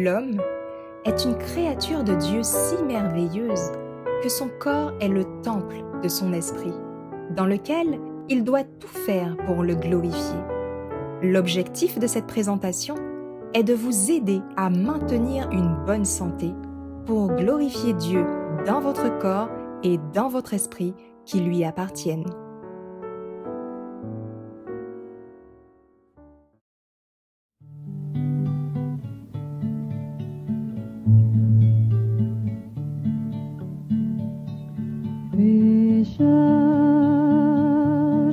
L'homme est une créature de Dieu si merveilleuse que son corps est le temple de son esprit, dans lequel il doit tout faire pour le glorifier. L'objectif de cette présentation est de vous aider à maintenir une bonne santé pour glorifier Dieu dans votre corps et dans votre esprit qui lui appartiennent. Pécheur,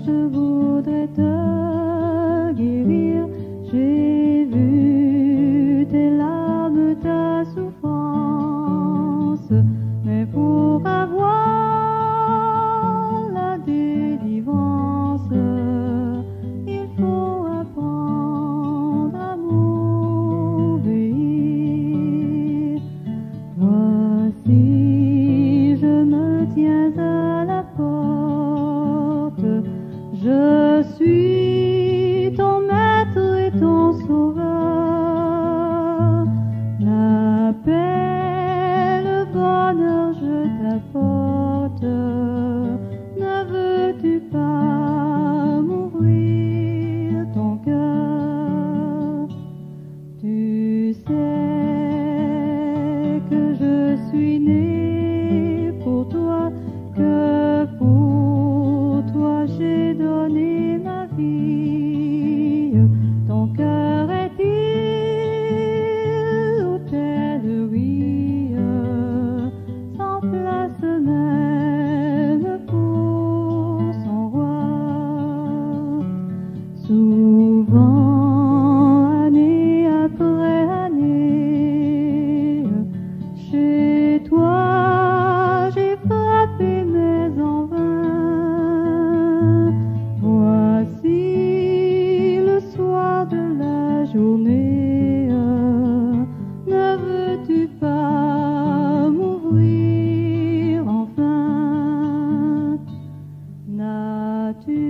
je voudrais te guérir. J'ai vu tes larmes, ta souffrance, mais pour avoir la délivrance, il faut apprendre à m'obéir. Voici, je me tiens à la porte, je suis ton maître et ton sauveur. La paix, le bonheur, je t'apporte. Ne veux-tu pas m'ouvrir ton cœur? Tu sais que je suis né pour toi, que pour toi j'ai donné ma vie. Ton cœur est-il hôtellerie, sans place même pour son roi? Souvent, année après année, chez toi j'ai frappé mais en vain. Voici le soir de la journée, ne veux-tu pas m'ouvrir enfin? N'as-tu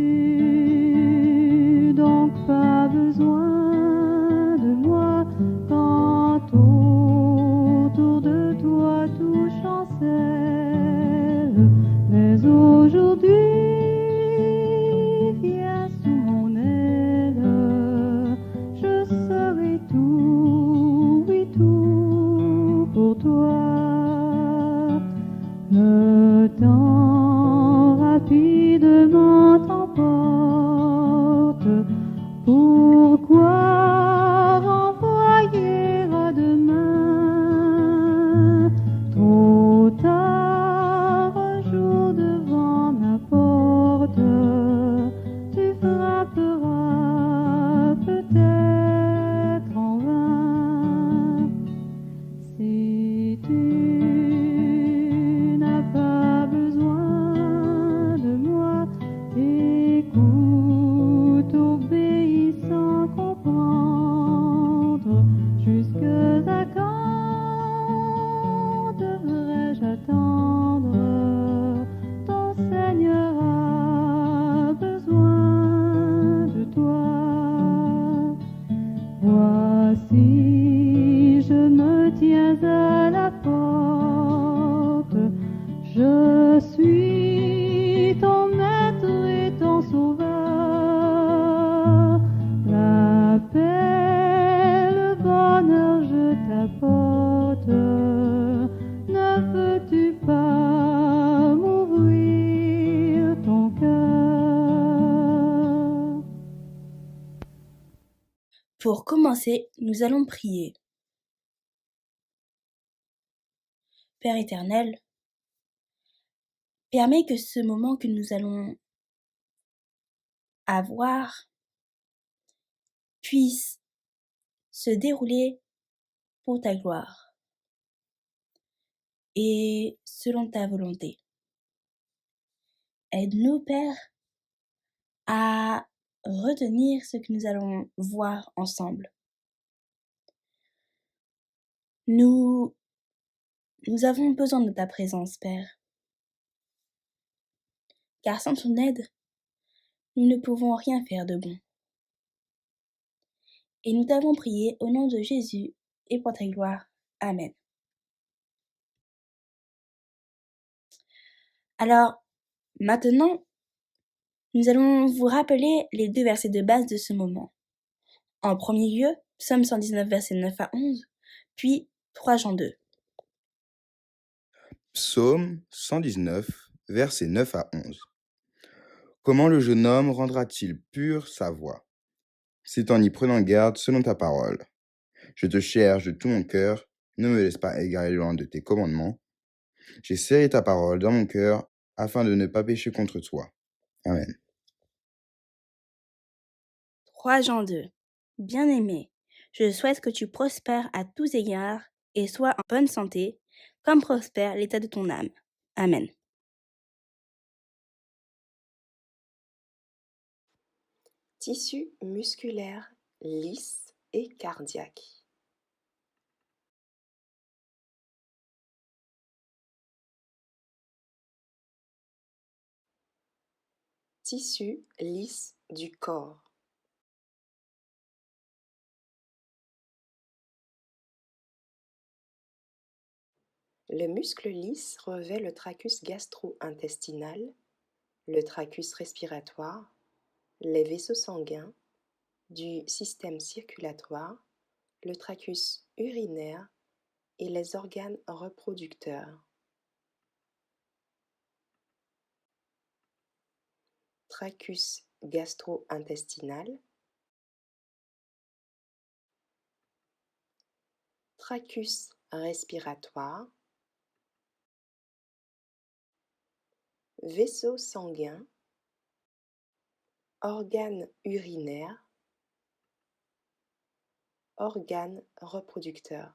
donc pas besoin de moi quand autour de toi tout chancelle? Mais aujourd'hui, viens sous mon aile, je serai tout, oui tout pour toi. Le temps rapidement t'emporte. Pourquoi renvoyer à demain? Trop tard, un jour devant ma porte, tu frapperas peut-être en vain. Si tu n'as pas besoin de moi, écoute, obéis sans comprendre. Jusque-à quand devrais-je attendre? Ton Seigneur a besoin de toi. Voici, je me tiens à la porte, je suis ton maître et ton sauveur. La paix, le bonheur, je t'apporte. Ne veux-tu pas m'ouvrir ton cœur? Pour commencer, nous allons prier. Père éternel, permets que ce moment que nous allons avoir puisse se dérouler pour ta gloire et selon ta volonté. Aide-nous, Père, à retenir ce que nous allons voir ensemble. Nous avons besoin de ta présence, Père, car sans ton aide, nous ne pouvons rien faire de bon. Et nous t'avons prié au nom de Jésus et pour ta gloire. Amen. Alors, maintenant, nous allons vous rappeler les 2 versets de base de ce moment. En premier lieu, Psaume 119, versets 9 à 11, puis 3 Jean 2. Psaume 119, versets 9 à 11. Comment le jeune homme rendra-t-il pure sa voie? C'est en y prenant garde selon ta parole. Je te cherche de tout mon cœur, ne me laisse pas égarer loin de tes commandements. J'ai serré ta parole dans mon cœur, afin de ne pas pécher contre toi. Amen. 3 Jean 2. Bien-aimé, je souhaite que tu prospères à tous égards et sois en bonne santé, comme prospère l'état de ton âme. Amen. Tissu musculaire lisse et cardiaque. Tissu lisse du corps. Le muscle lisse revêt le tracus gastro-intestinal, le tracus respiratoire, les vaisseaux sanguins, du système circulatoire, le tracus urinaire et les organes reproducteurs. Tracus gastro-intestinal, tracus respiratoire, vaisseaux sanguins, organes urinaires, organes reproducteurs.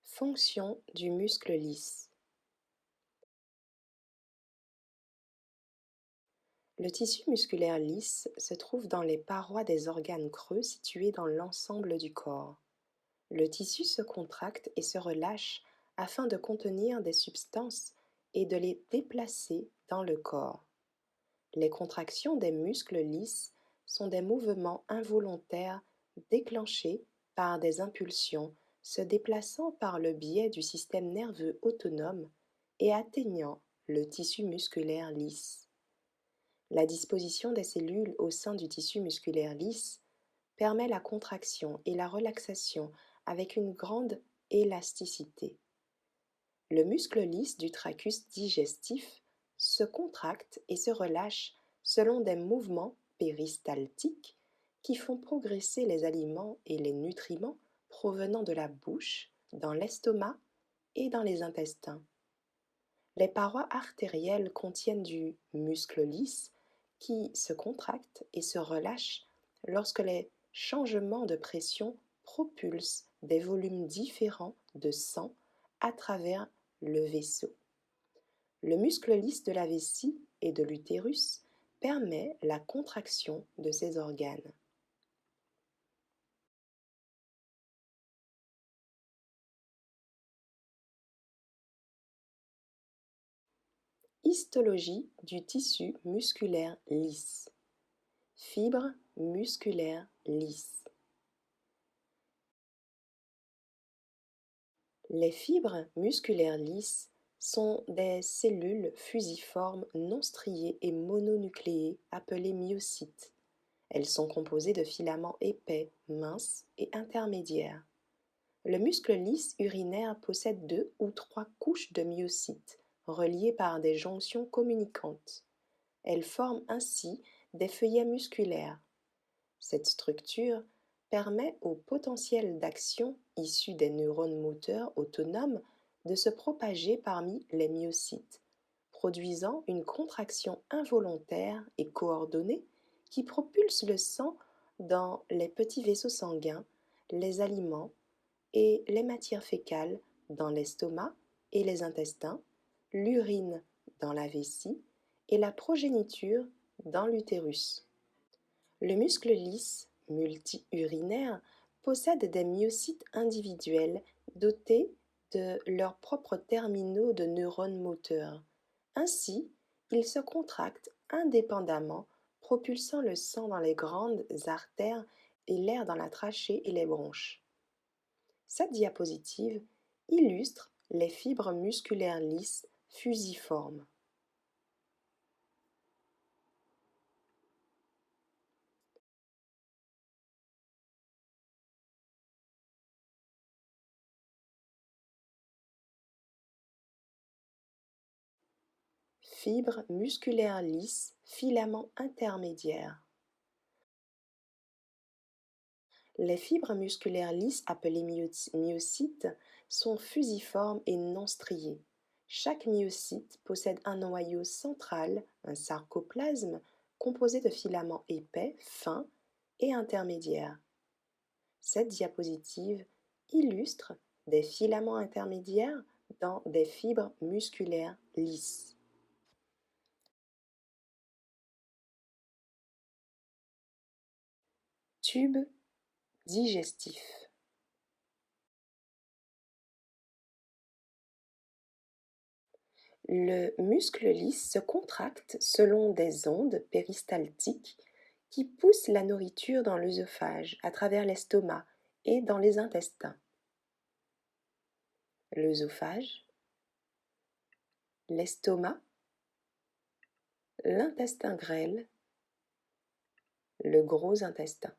Fonction du muscle lisse. Le tissu musculaire lisse se trouve dans les parois des organes creux situés dans l'ensemble du corps. Le tissu se contracte et se relâche afin de contenir des substances et de les déplacer dans le corps. Les contractions des muscles lisses sont des mouvements involontaires déclenchés par des impulsions se déplaçant par le biais du système nerveux autonome et atteignant le tissu musculaire lisse. La disposition des cellules au sein du tissu musculaire lisse permet la contraction et la relaxation avec une grande élasticité. Le muscle lisse du tracus digestif se contracte et se relâche selon des mouvements péristaltiques qui font progresser les aliments et les nutriments provenant de la bouche, dans l'estomac et dans les intestins. Les parois artérielles contiennent du muscle lisse qui se contracte et se relâche lorsque les changements de pression propulsent des volumes différents de sang à travers le vaisseau. Le muscle lisse de la vessie et de l'utérus permet la contraction de ces organes. Histologie du tissu musculaire lisse. Fibres musculaires lisses. Les fibres musculaires lisses sont des cellules fusiformes non striées et mononucléées appelées myocytes. Elles sont composées de filaments épais, minces et intermédiaires. Le muscle lisse urinaire possède 2 ou 3 couches de myocytes reliées par des jonctions communicantes. Elles forment ainsi des feuillets musculaires. Cette structure permet au potentiel d'action issu des neurones moteurs autonomes de se propager parmi les myocytes, produisant une contraction involontaire et coordonnée qui propulse le sang dans les petits vaisseaux sanguins, les aliments et les matières fécales dans l'estomac et les intestins, l'urine dans la vessie et la progéniture dans l'utérus. Le muscle lisse multi-urinaire possède des myocytes individuels dotés de leurs propres terminaux de neurones moteurs. Ainsi, Ils se contractent indépendamment, propulsant le sang dans les grandes artères et l'air dans la trachée et les bronches. Cette diapositive illustre les fibres musculaires lisses fusiformes. Fibres musculaires lisses, filaments intermédiaires. Les fibres musculaires lisses, appelées myocytes, sont fusiformes et non striées. Chaque myocyte possède un noyau central, un sarcoplasme, composé de filaments épais, fins et intermédiaires. Cette diapositive illustre des filaments intermédiaires dans des fibres musculaires lisses. Tube digestif. Le muscle lisse se contracte selon des ondes péristaltiques qui poussent la nourriture dans l'œsophage à travers l'estomac et dans les intestins. L'œsophage, l'estomac, l'intestin grêle, le gros intestin.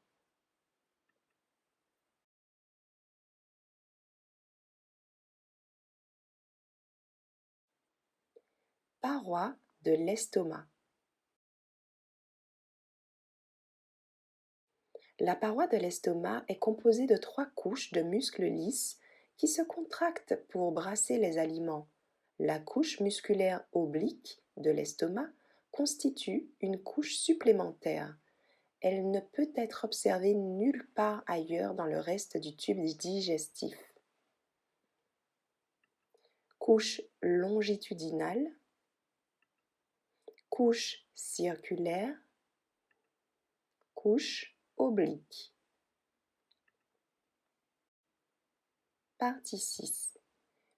Paroi de l'estomac. La paroi de l'estomac est composée de 3 couches de muscles lisses qui se contractent pour brasser les aliments. La couche musculaire oblique de l'estomac constitue une couche supplémentaire. Elle ne peut être observée nulle part ailleurs dans le reste du tube digestif. Couche longitudinale, couche circulaire, couche oblique. Partie 6.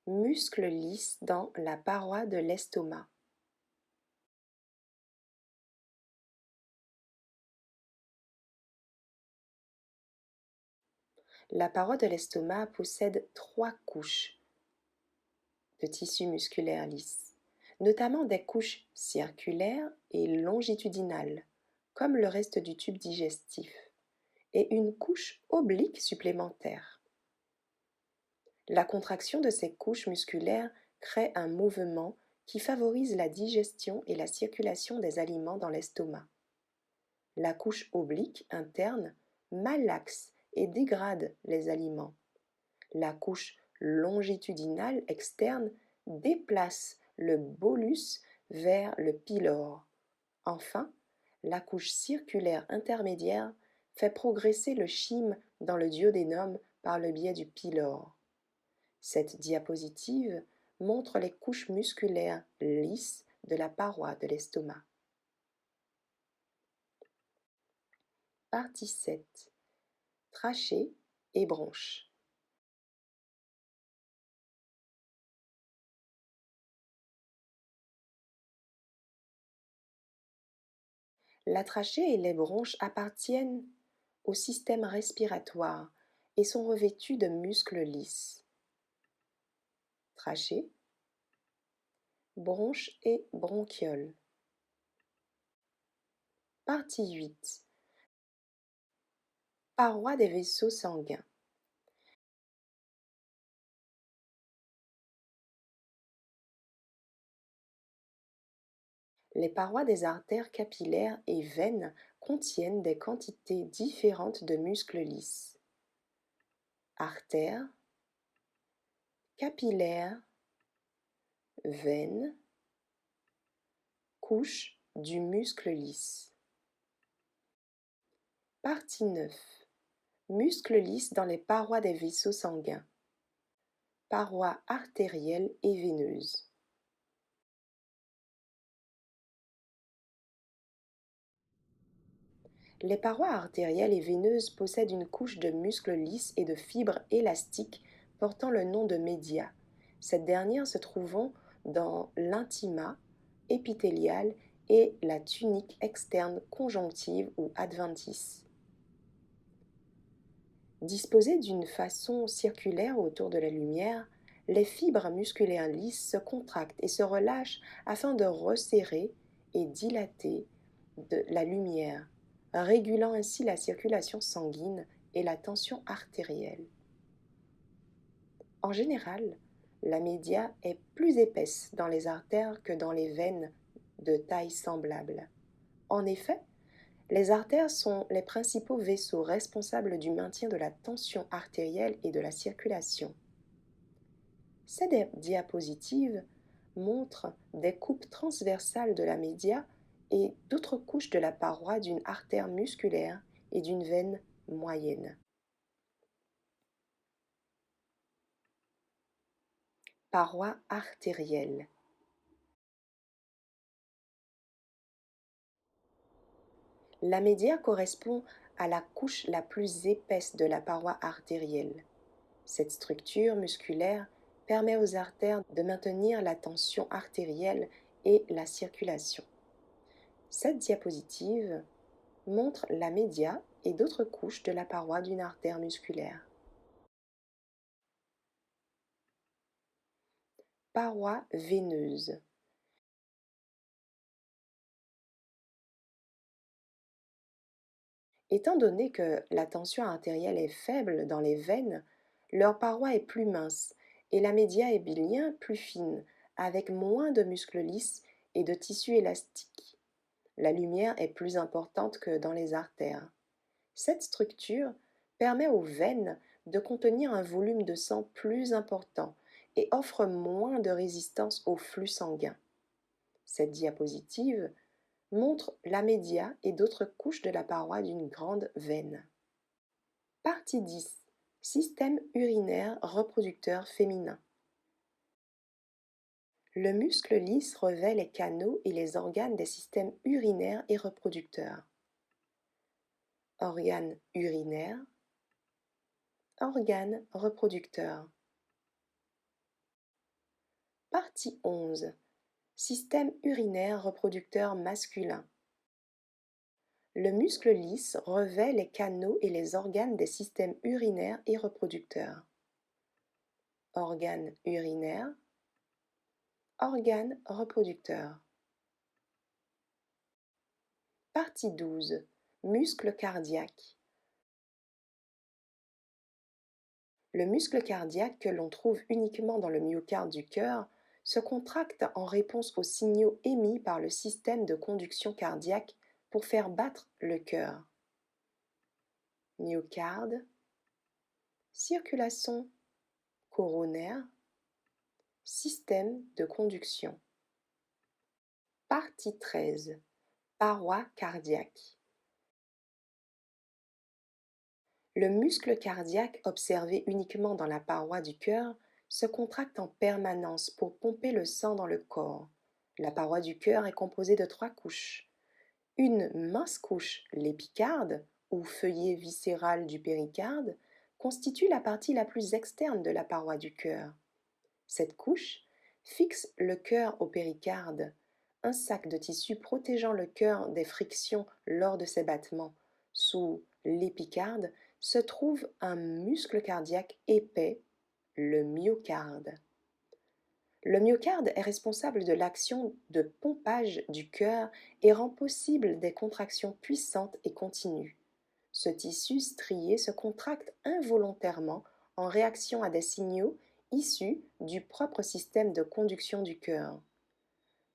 Muscles lisses dans la paroi de l'estomac. La paroi de l'estomac possède 3 couches de tissu musculaire lisse, notamment des couches circulaires et longitudinales, comme le reste du tube digestif, et une couche oblique supplémentaire. La contraction de ces couches musculaires crée un mouvement qui favorise la digestion et la circulation des aliments dans l'estomac. La couche oblique interne malaxe et dégrade les aliments. La couche longitudinale externe déplace le bolus vers le pylore. Enfin, la couche circulaire intermédiaire fait progresser le chyme dans le duodénum par le biais du pylore. Cette diapositive montre les couches musculaires lisses de la paroi de l'estomac. Partie 7. Trachée et bronches. La trachée et les bronches appartiennent au système respiratoire et sont revêtues de muscles lisses. Trachée, bronches et bronchioles. Partie 8. Parois des vaisseaux sanguins. Les parois des artères capillaires et veines contiennent des quantités différentes de muscles lisses. Artères, capillaires, veines, couche du muscle lisse. Partie 9. Muscles lisses dans les parois des vaisseaux sanguins. Parois artérielles et veineuses. Les parois artérielles et veineuses possèdent une couche de muscles lisses et de fibres élastiques portant le nom de média, cette dernière se trouvant dans l'intima épithéliale et la tunique externe conjonctive ou adventice. Disposées d'une façon circulaire autour de la lumière, les fibres musculaires lisses se contractent et se relâchent afin de resserrer et dilater la lumière, régulant ainsi la circulation sanguine et la tension artérielle. En général, la média est plus épaisse dans les artères que dans les veines de taille semblable. En effet, les artères sont les principaux vaisseaux responsables du maintien de la tension artérielle et de la circulation. Ces diapositives montrent des coupes transversales de la média et d'autres couches de la paroi d'une artère musculaire et d'une veine moyenne. Paroi artérielle. La média correspond à la couche la plus épaisse de la paroi artérielle. Cette structure musculaire permet aux artères de maintenir la tension artérielle et la circulation. Cette diapositive montre la média et d'autres couches de la paroi d'une artère musculaire. Paroi veineuse. Étant donné que la tension artérielle est faible dans les veines, leur paroi est plus mince et la média est bien plus fine, avec moins de muscles lisses et de tissus élastiques. La lumière est plus importante que dans les artères. Cette structure permet aux veines de contenir un volume de sang plus important et offre moins de résistance au flux sanguin. Cette diapositive montre la média et d'autres couches de la paroi d'une grande veine. Partie 10. Système urinaire reproducteur féminin. Le muscle lisse revêt les canaux et les organes des systèmes urinaires et reproducteurs. Organes urinaires, organes reproducteurs. Partie 11. Système urinaire reproducteur masculin. Le muscle lisse revêt les canaux et les organes des systèmes urinaires et reproducteurs. Organes urinaires, organes reproducteurs. Partie 12. Muscle cardiaque. Le muscle cardiaque que l'on trouve uniquement dans le myocarde du cœur se contracte en réponse aux signaux émis par le système de conduction cardiaque pour faire battre le cœur. Myocarde, circulation coronaire, système de conduction. Partie 13. Paroi cardiaque. Le muscle cardiaque observé uniquement dans la paroi du cœur se contracte en permanence pour pomper le sang dans le corps. La paroi du cœur est composée de 3 couches. Une mince couche, l'épicarde, ou feuillet viscéral du péricarde, constitue la partie la plus externe de la paroi du cœur. Cette couche fixe le cœur au péricarde, un sac de tissu protégeant le cœur des frictions lors de ses battements. Sous l'épicarde se trouve un muscle cardiaque épais, le myocarde. Le myocarde est responsable de l'action de pompage du cœur et rend possible des contractions puissantes et continues. Ce tissu strié se contracte involontairement en réaction à des signaux issus du propre système de conduction du cœur.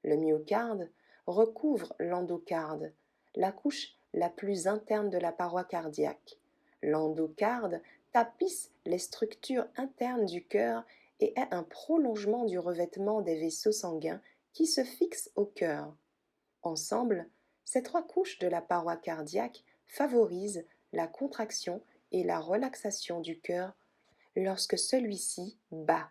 Le myocarde recouvre l'endocarde, la couche la plus interne de la paroi cardiaque. L'endocarde tapisse les structures internes du cœur et est un prolongement du revêtement des vaisseaux sanguins qui se fixent au cœur. Ensemble, ces 3 couches de la paroi cardiaque favorisent la contraction et la relaxation du cœur lorsque celui-ci bat.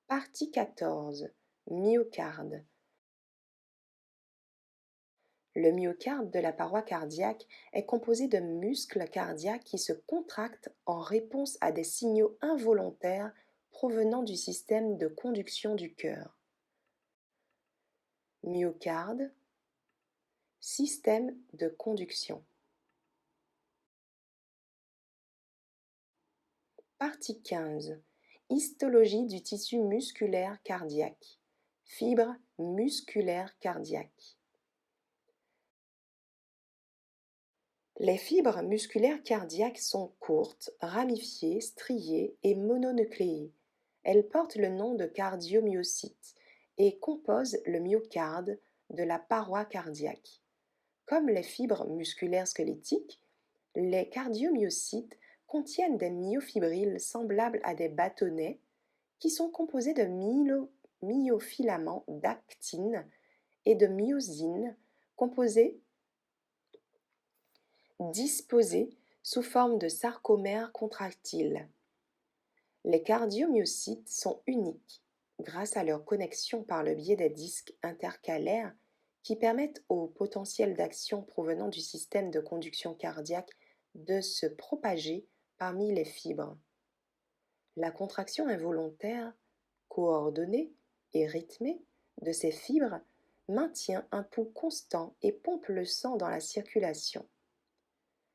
Partie 14. Myocarde. Le myocarde de la paroi cardiaque est composé de muscles cardiaques qui se contractent en réponse à des signaux involontaires provenant du système de conduction du cœur. myocarde, système de conduction. Partie 15. Histologie du tissu musculaire cardiaque. Fibres musculaires cardiaques. Les fibres musculaires cardiaques sont courtes, ramifiées, striées et mononucléées. Elles portent le nom de cardiomyocytes et composent le myocarde de la paroi cardiaque. Comme les fibres musculaires squelettiques, les cardiomyocytes contiennent des myofibrilles semblables à des bâtonnets qui sont composés de myofilaments d'actine et de myosine disposés sous forme de sarcomères contractiles. Les cardiomyocytes sont uniques grâce à leur connexion par le biais des disques intercalaires qui permettent au potentiel d'action provenant du système de conduction cardiaque de se propager parmi les fibres. La contraction involontaire, coordonnée et rythmée de ces fibres maintient un pouls constant et pompe le sang dans la circulation.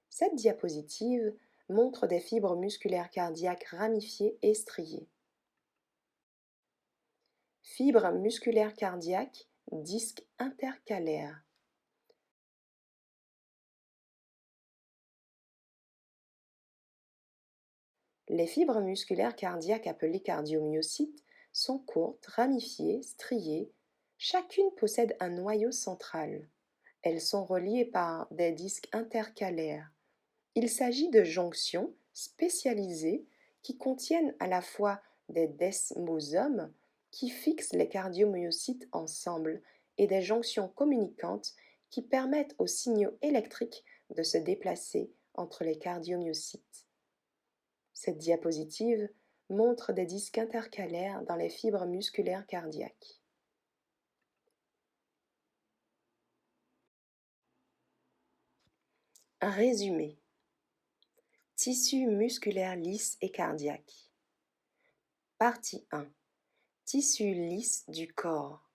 Cette diapositive montre des fibres musculaires cardiaques ramifiées et striées. Fibres musculaires cardiaques, disque intercalaire. Les fibres musculaires cardiaques appelées cardiomyocytes sont courtes, ramifiées, striées. Chacune possède un noyau central. Elles sont reliées par des disques intercalaires. Il s'agit de jonctions spécialisées qui contiennent à la fois des desmosomes qui fixent les cardiomyocytes ensemble et des jonctions communicantes qui permettent aux signaux électriques de se déplacer entre les cardiomyocytes. Cette diapositive montre des disques intercalaires dans les fibres musculaires cardiaques. Un résumé. Tissu musculaire lisse et cardiaque. Partie 1. Tissu lisse du corps.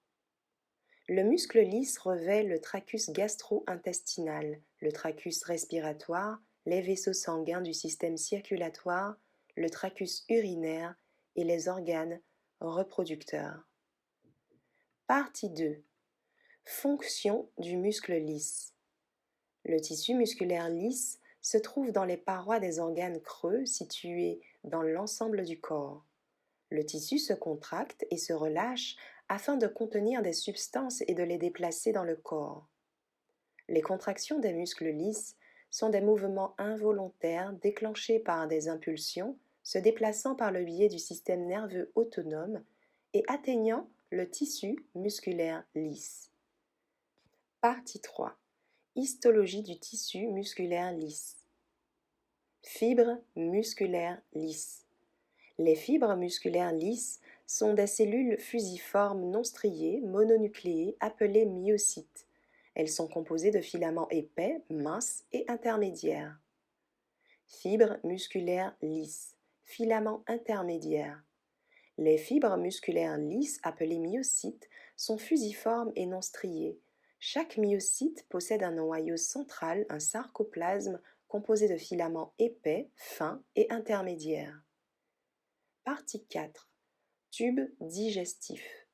Le muscle lisse revêt le tracus gastro-intestinal, le tracus respiratoire, les vaisseaux sanguins du système circulatoire, le tracus urinaire et les organes reproducteurs. Partie 2. Fonction du muscle lisse. Le tissu musculaire lisse se trouve dans les parois des organes creux situés dans l'ensemble du corps. Le tissu se contracte et se relâche afin de contenir des substances et de les déplacer dans le corps. Les contractions des muscles lisses sont des mouvements involontaires déclenchés par des impulsions se déplaçant par le biais du système nerveux autonome et atteignant le tissu musculaire lisse. Partie 3. Histologie du tissu musculaire lisse. Fibres musculaires lisses. Les fibres musculaires lisses sont des cellules fusiformes non striées, mononucléées, appelées myocytes. Elles sont composées de filaments épais, minces et intermédiaires. Fibres musculaires lisses. Filaments intermédiaires. Les fibres musculaires lisses, appelées myocytes, sont fusiformes et non striées. Chaque myocyte possède un noyau central, un sarcoplasme, composé de filaments épais, fins et intermédiaires. Partie 4. Tube digestif.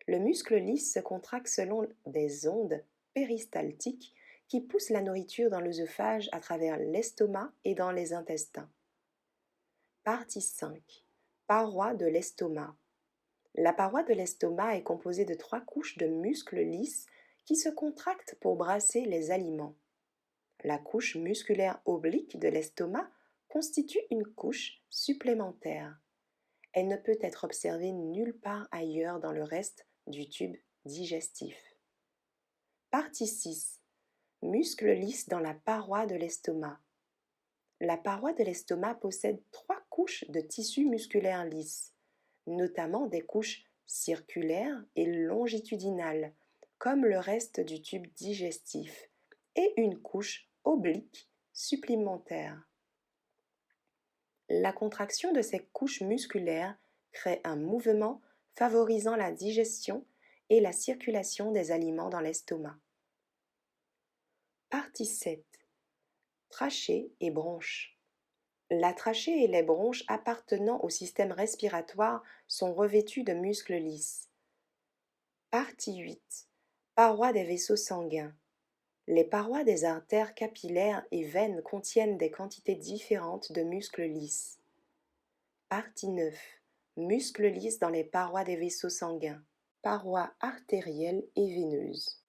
Le muscle lisse se contracte selon des ondes péristaltiques qui poussent la nourriture dans l'œsophage à travers l'estomac et dans les intestins. Partie 5. Paroi de l'estomac. La paroi de l'estomac est composée de 3 couches de muscles lisses qui se contractent pour brasser les aliments. La couche musculaire oblique de l'estomac constitue une couche supplémentaire. Elle ne peut être observée nulle part ailleurs dans le reste du tube digestif. Partie 6. Muscles lisses dans la paroi de l'estomac. La paroi de l'estomac possède 3 couches de tissu musculaire lisse, notamment des couches circulaires et longitudinales, comme le reste du tube digestif, et une couche oblique supplémentaire. La contraction de ces couches musculaires crée un mouvement favorisant la digestion et la circulation des aliments dans l'estomac. Partie 7. Trachée et bronches. La trachée et les bronches appartenant au système respiratoire sont revêtues de muscles lisses. Partie 8. Parois des vaisseaux sanguins. Les parois des artères capillaires et veines contiennent des quantités différentes de muscles lisses. Partie 9. Muscles lisses dans les parois des vaisseaux sanguins. Parois artérielles et veineuses.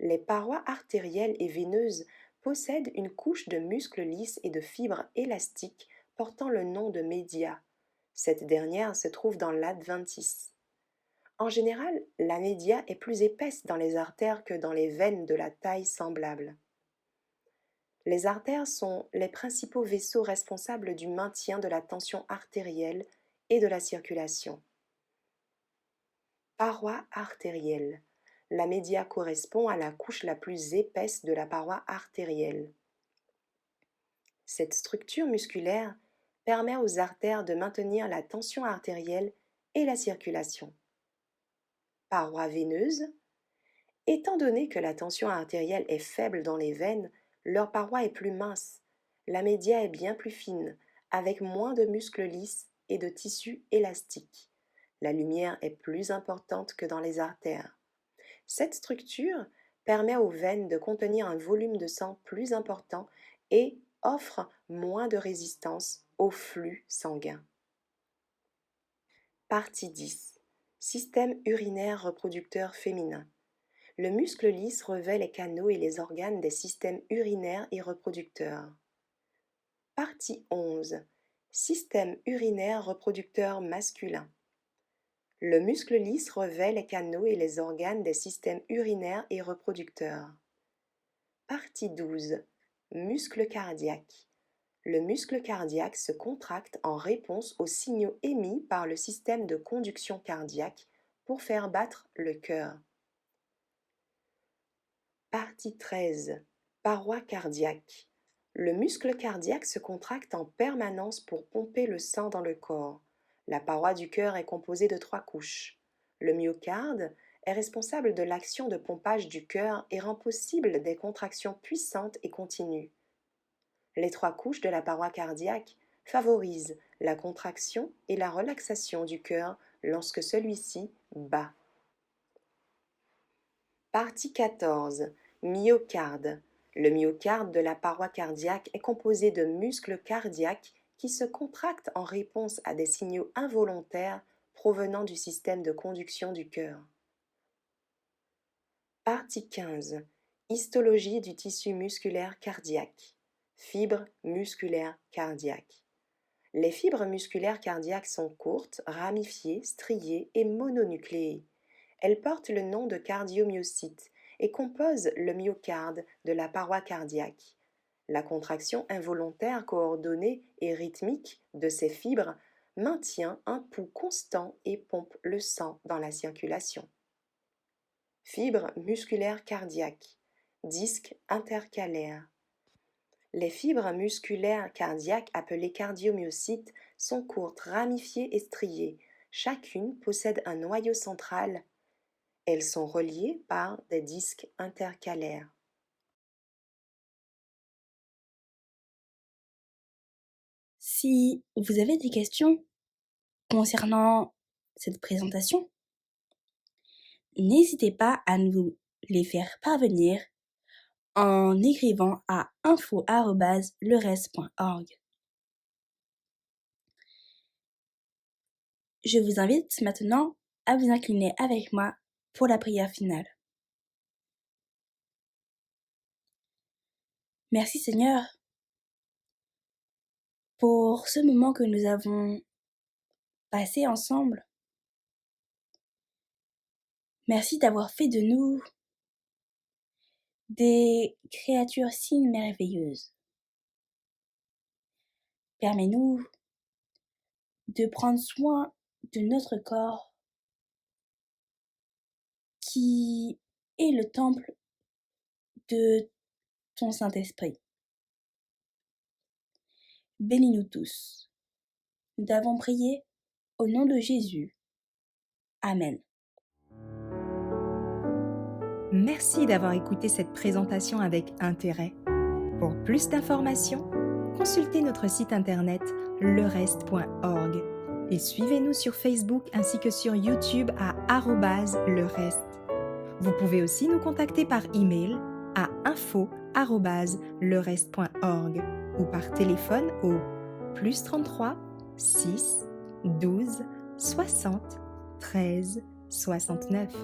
Les parois artérielles et veineuses possèdent une couche de muscles lisses et de fibres élastiques portant le nom de média. Cette dernière se trouve dans l'adventice. En général, la média est plus épaisse dans les artères que dans les veines de la taille semblable. Les artères sont les principaux vaisseaux responsables du maintien de la tension artérielle et de la circulation. Paroi artérielle. La média correspond à la couche la plus épaisse de la paroi artérielle. Cette structure musculaire permet aux artères de maintenir la tension artérielle et la circulation. Paroi veineuse. Étant donné que la tension artérielle est faible dans les veines, leur paroi est plus mince. La média est bien plus fine, avec moins de muscles lisses et de tissus élastiques. La lumière est plus importante que dans les artères. Cette structure permet aux veines de contenir un volume de sang plus important et offre moins de résistance au flux sanguin. Partie 10. Système urinaire reproducteur féminin. Le muscle lisse revêt les canaux et les organes des systèmes urinaires et reproducteurs. Partie 11. Système urinaire reproducteur masculin. Le muscle lisse revêt les canaux et les organes des systèmes urinaires et reproducteurs. Partie 12. Muscle cardiaque. Le muscle cardiaque se contracte en réponse aux signaux émis par le système de conduction cardiaque pour faire battre le cœur. Partie 13. Paroi cardiaque. Le muscle cardiaque se contracte en permanence pour pomper le sang dans le corps. La paroi du cœur est composée de 3 couches. Le myocarde est responsable de l'action de pompage du cœur et rend possible des contractions puissantes et continues. Les 3 couches de la paroi cardiaque favorisent la contraction et la relaxation du cœur lorsque celui-ci bat. Partie 14. Myocarde. Le myocarde de la paroi cardiaque est composé de muscles cardiaques qui se contractent en réponse à des signaux involontaires provenant du système de conduction du cœur. Partie 15. Histologie du tissu musculaire cardiaque. Fibres musculaires cardiaques. Les fibres musculaires cardiaques sont courtes, ramifiées, striées et mononucléées. Elles portent le nom de cardiomyocytes et composent le myocarde de la paroi cardiaque. La contraction involontaire coordonnée et rythmique de ces fibres maintient un pouls constant et pompe le sang dans la circulation. Fibres musculaires cardiaques. Disques intercalaires. Les fibres musculaires cardiaques appelées cardiomyocytes sont courtes, ramifiées et striées. Chacune possède un noyau central. Elles sont reliées par des disques intercalaires. Si vous avez des questions concernant cette présentation, n'hésitez pas à nous les faire parvenir en écrivant à info@leres.org. Je vous invite maintenant à vous incliner avec moi pour la prière finale. Merci Seigneur pour ce moment que nous avons passé ensemble. Merci d'avoir fait de nous des créatures si merveilleuses. Permets-nous de prendre soin de notre corps qui est le temple de ton Saint-Esprit. Bénis-nous tous. Nous t'avons prié au nom de Jésus. Amen. Merci d'avoir écouté cette présentation avec intérêt. Pour plus d'informations, consultez notre site internet lereste.org et suivez-nous sur Facebook ainsi que sur YouTube à @lereste. Vous pouvez aussi nous contacter par email à info@lereste.org ou par téléphone au +33 6 12 60 13 69.